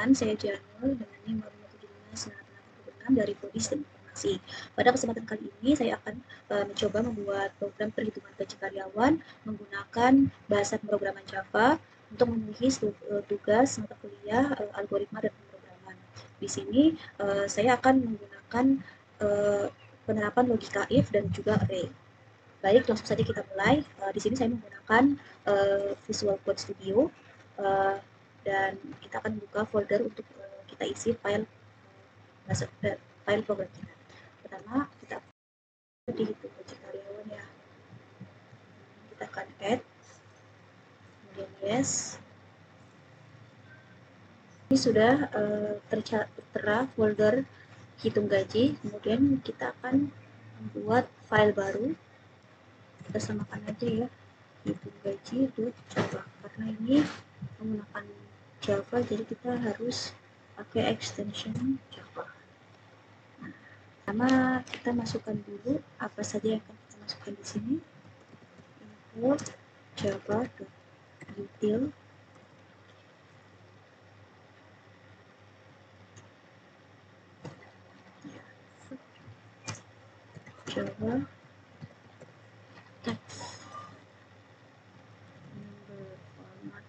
Perkenalkan, saya Janul dengan NIM 5175886 dari Prodi Sistem Informasi. Pada kesempatan kali ini saya akan mencoba membuat program perhitungan gaji karyawan menggunakan bahasa pemrograman Java untuk memenuhi tugas mata kuliah algoritma dan pemrograman. Di sini saya akan menggunakan penerapan logika if dan juga array. Baik, langsung saja kita mulai. Di sini saya menggunakan Visual Code Studio dan kita akan buka folder untuk kita isi file program kita. Pertama, kita dihitung gaji karyawan ya. Kita akan add, kemudian yes. Ini sudah tertera folder hitung gaji, kemudian kita akan membuat file baru. Kita samakan aja ya, hitung gaji itu Java, karena ini menggunakan Java jadi kita harus pakai extension Java. Nah, pertama kita masukkan dulu apa saja yang akan kita masukkan di sini. Import java.util Java text number format.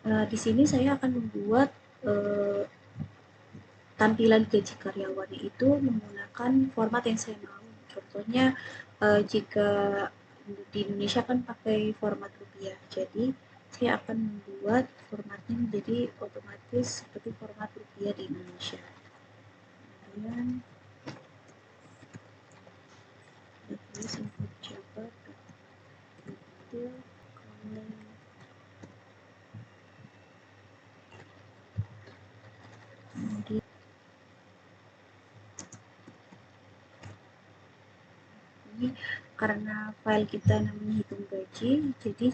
Di sini saya akan membuat tampilan gaji karyawannya itu menggunakan format yang saya mau. Contohnya jika di Indonesia kan pakai format rupiah, jadi saya akan membuat formatnya menjadi otomatis seperti format rupiah di Indonesia. Kemudian tulis input Java util kemudian ini karena file kita namanya hitung gaji, jadi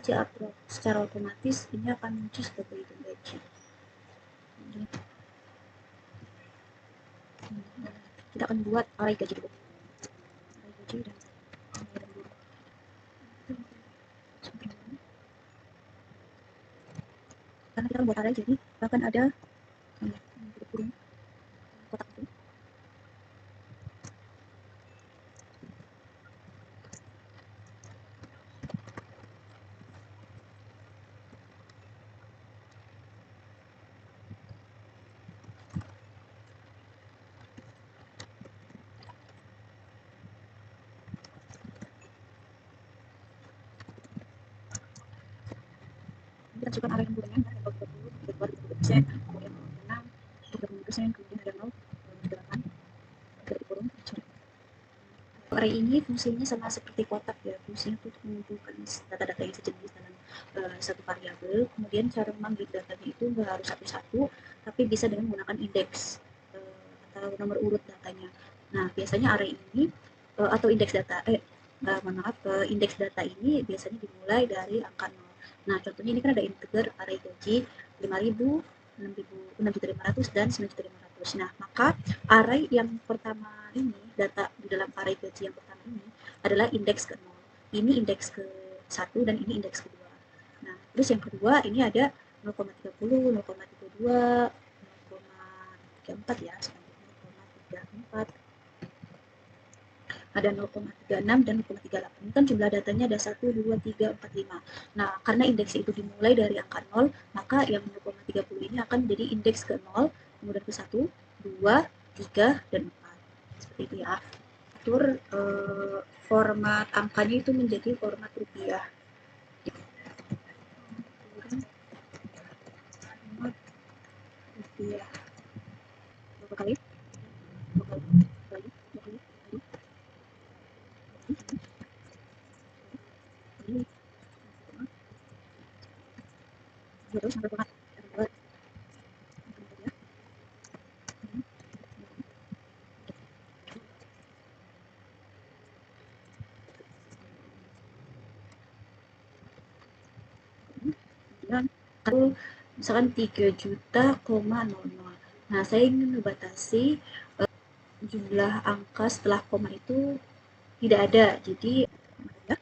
secara otomatis ini akan muncul sebagai hitung gaji. Kita akan buat array gaji dulu. Array gaji dan karena kita buat array, jadi akan ada kurung kotak itu. Kita masukkan array yang ada 30%, kemudian 6, 30%, kemudian ada 0, 8, dari kurung. Array ini fungsinya sama seperti kotak ya, fungsinya untuk mengumpulkan data-data yang sejenis dalam satu variabel. Kemudian cara memanggil datanya itu nggak harus satu-satu, tapi bisa dengan menggunakan indeks atau nomor urut datanya. Nah, biasanya array ini atau indeks data, indeks data ini biasanya dimulai dari angka 0. Nah, contohnya ini kan ada integer array gaji 5.000, 6.500 dan 9.500. Nah, maka array yang pertama ini, data di dalam array gaji yang pertama ini adalah indeks ke 0. Ini indeks ke 1 dan ini indeks kedua. Nah, terus yang kedua ini ada 0,30, 0,32, 0,34 ya, selanjutnya 0,34. Ada 0,36 dan 0,38. Ini kan jumlah datanya ada 1, 2, 3, 4, 5. Nah, karena indeks itu dimulai dari angka 0, maka yang 0,30 ini akan menjadi indeks ke 0, kemudian ke 1, 2, 3, dan 4. Seperti itu ya. Atur format angkanya itu menjadi format rupiah. Format rupiah. Berapa kali? 2 kali. Terus sampai format kalau misalkan 3 juta, 00. Nah, saya ingin membatasi jumlah angka setelah koma itu tidak ada. Jadi ya,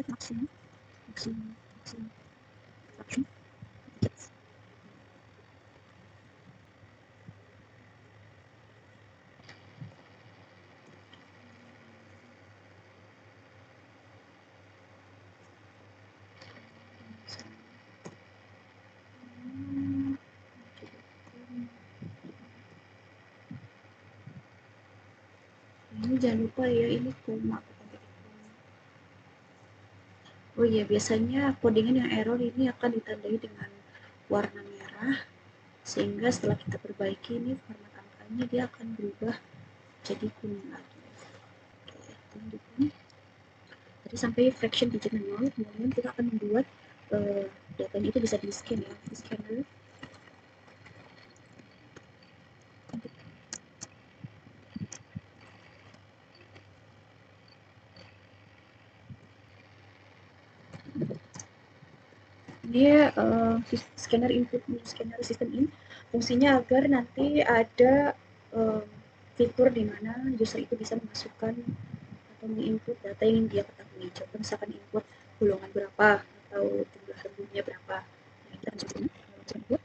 maksimum Ini jangan lupa ya, ini koma. Oh iya, biasanya codingan yang error ini akan ditandai dengan warna merah, sehingga setelah kita perbaiki ini format angkanya dia akan berubah jadi kuning lagi. Oke, lanjutkan. Tadi sampai fraction digit 0, kemudian kita akan membuat datanya itu bisa di scan ya, di scanner. Ini scanner input, scanner system in, fungsinya agar nanti ada fitur di mana user itu bisa memasukkan atau menginput data yang dia ketahui. Contoh misalkan input golongan berapa atau jumlah rembunya berapa. Nah, kita akan coba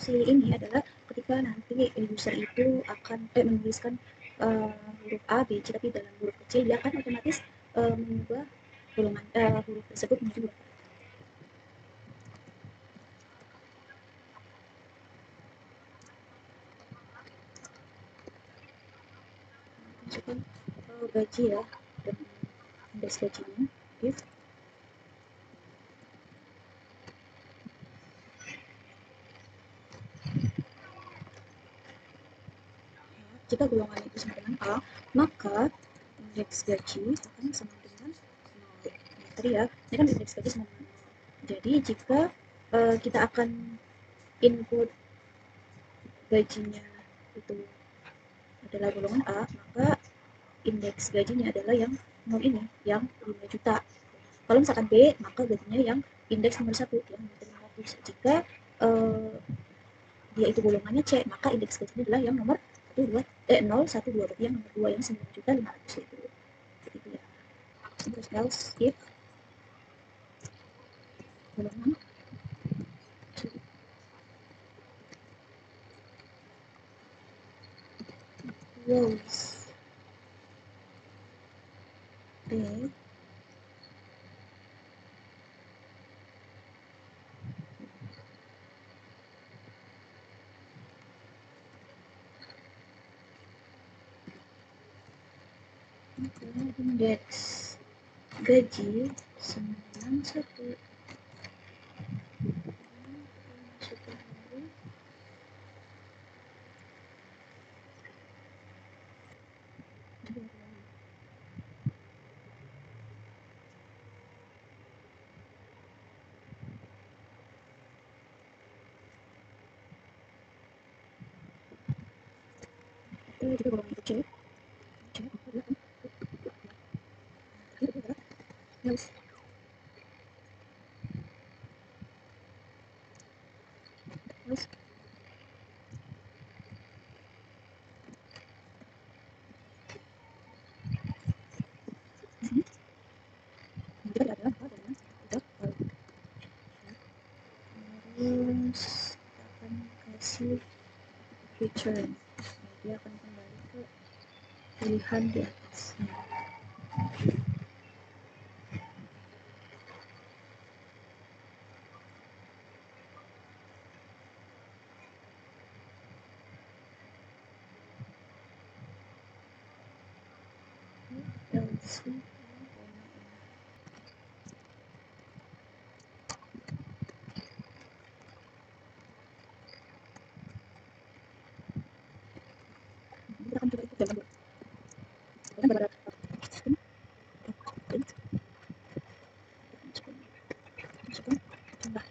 fungsi ini adalah ketika nanti user itu akan menuliskan huruf A, B, C, tapi dalam huruf kecil, dia akan otomatis mengubah golongan huruf tersebut menjadi huruf A. Masukkan gaji ya, dan indeks gajinya. If jika golongan itu sama dengan A, maka indeks gaji akan sama dengan 0. Tadi ya, ini kan indeks gaji sama dengan 0. Jadi jika kita akan input gajinya itu adalah golongan A, maka indeks gajinya adalah yang 0 ini, yang 5 juta. Kalau misalkan B, maka gajinya yang indeks nomor 1, yang 500. Jika dia itu golongannya C, maka indeks gajinya adalah yang nomor 0, 1, 2, berarti yang nomor 2 yang 9.500.000 itu. Itu ya. Terus else if golongan rows B indeks gaji 91. Itu juga golongan itu C. Else else kita adalah terus akan kasih return, dia akan kembali ke pilihan di atasnya. Else kita akan coba ikut jalan dulu. Kita akan masukkan jumlah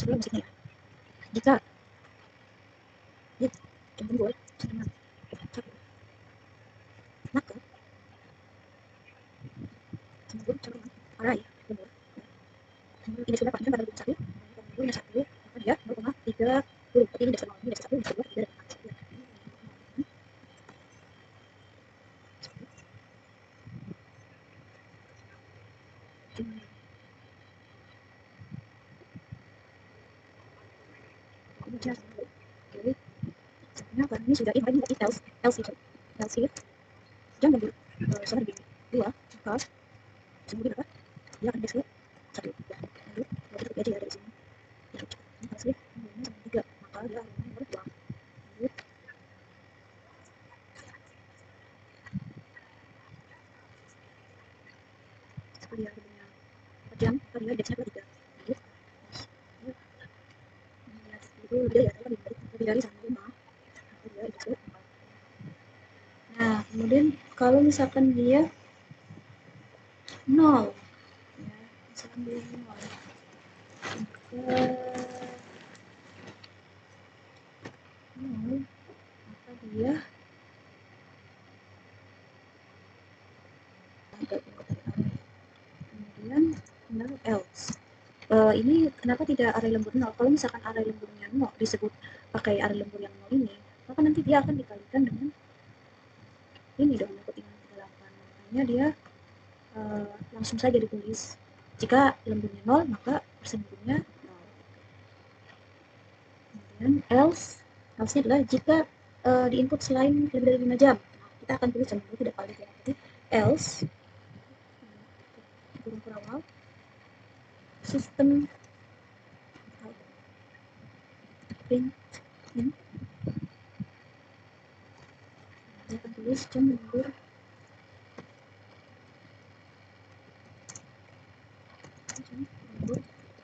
masuk musiknya ya. Jika dia lembur sama satu, maka lembur sama arah ya lembur. Ini sudah panjang pada satu, lembur satu, maka dia 0,30. Tapi ini dasar ini dasar satu, dasar dua, tiga, dan empat. Kemudian jadi sebenarnya karena ini sudah ini else else jam lembur sama dengan dua, maka kemudian apa? Dia akan besok satu ya. Lalu kalau kita gaji dari sini maka hasilnya sama tiga, maka dia akan nomor dua. Lalu sekali dia punya jam, maka dia indeksnya adalah tiga. Lalu itu lebih dari atau lebih dari sama lima, maka dia indeksnya empat. Nah kemudian kalau misalkan dia nol ya, misalkan dia nol, maka dia agak kemudian menurut else. Ini kenapa tidak array lembur 0? Kalau misalkan array lemburnya 0 disebut pakai array lembur yang 0 ini, maka nanti dia akan dikalikan dengan ini dong, ketinggalan 38. Makanya dia langsung saja ditulis jika lemburnya 0 maka persen lemburnya 0. Kemudian else nya adalah jika di input selain lebih dari 5 jam. Nah, kita akan tulis jam dulu tidak valid ya. Jadi else kurung awal sistem print in, dia akan tulis jam lembur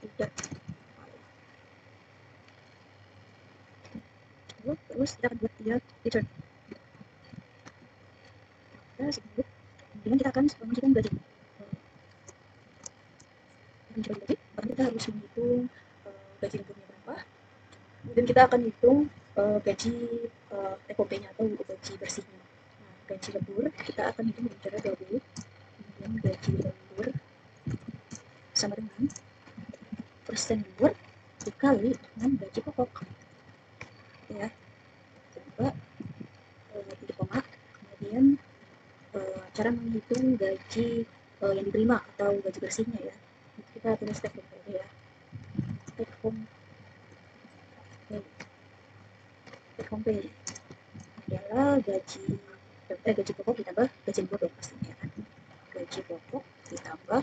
tidak valid. Terus kita akan buat dia return. Nah, sebelum kemudian kita akan memasukkan gaji. Kita harus menghitung gaji lemburnya berapa. Kemudian kita akan hitung gaji FOP-nya atau gaji bersihnya. Nah, gaji lembur kita akan hitung dengan cara gabung. Kemudian gaji lembur sama dengan persen lembur dikali dengan gaji pokok. Ya, coba titik koma. Kemudian cara menghitung gaji yang diterima atau gaji bersihnya ya. Kita tulis take home pay ya. Take home pay adalah gaji pokok ditambah gaji lembur dong pastinya kan. Gaji pokok ditambah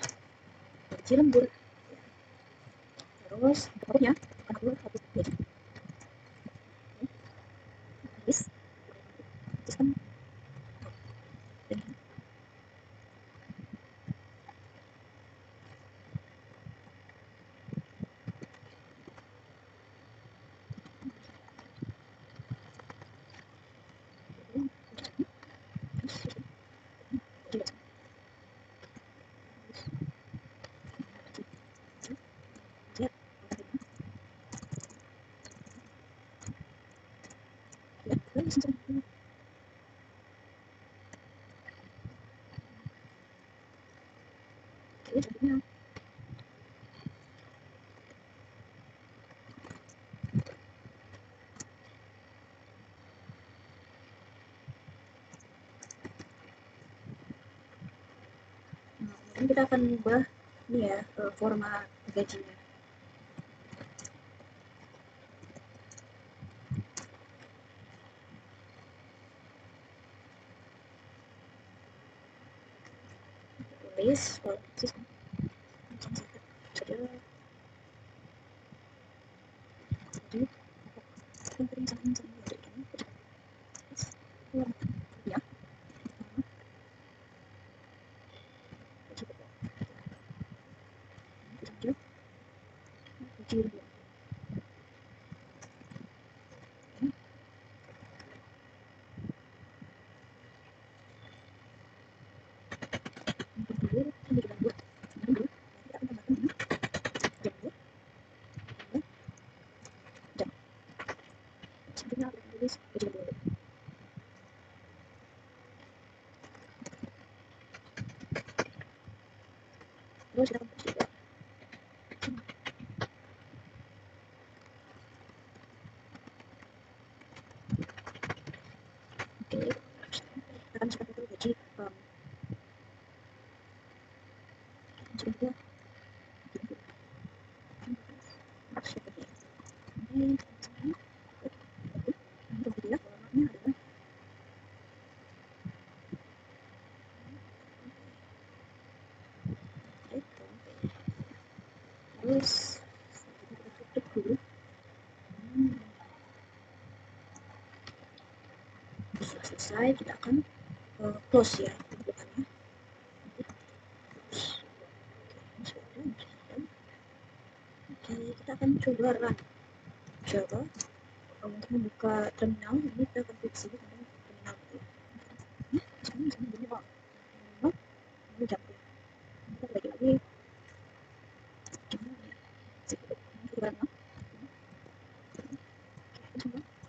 gaji lembur. Ya. Terus pokoknya anak lembur satu gaji. Habis sistem ini kita akan mengubah ini ya format gajinya. Tulis sistem saja jadi penting ya gaji selanjutnya kita tulis variable. Terus kita tulis juga oke, kita akan masukkan itu gaji juga terus kita tutup dulu. Setelah selesai kita akan close ya bukannya. Oke, kita akan coba run coba untuk membuka terminal. Ini kita akan klik sini tentang terminal gitu ya. Sekarang misalnya begini Pak, ini jam ya. Kita lagi gimana ya? Kita run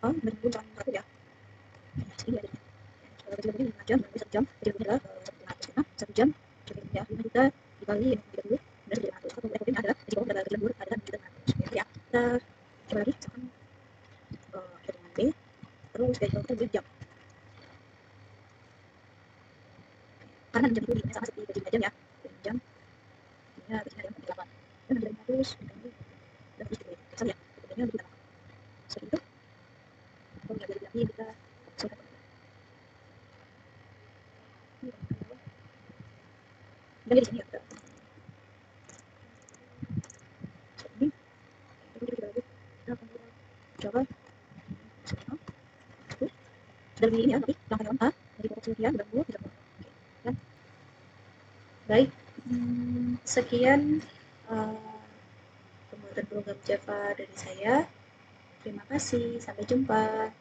oh, menunggu tahun satu ya. Ini ada kalau kecil begini 5 jam, nanti 1 jam, kecil begini adalah 1 jam, kecil ya 5 juta dikali 30 benar 500. Atau berikutnya adalah jika udah bagi lembur adalah 6 juta 500 ya. Kita coba lagi misalkan hitungan B terus gaji kita beli jam karena jam itu sama seperti gaji jam ya jam gajinya gajinya jam 8 dan 500 dikali dan terus dikali kasar ya gajinya lebih 8 seperti itu. Kalau nggak jadi lagi kita selesai dan di sini ya kita ini kita lagi kita akan coba sudah begini ya tapi langkah A dari pokok sekian dan dua tidak kan baik. Sekian pembuatan program Java dari saya. Terima kasih, sampai jumpa.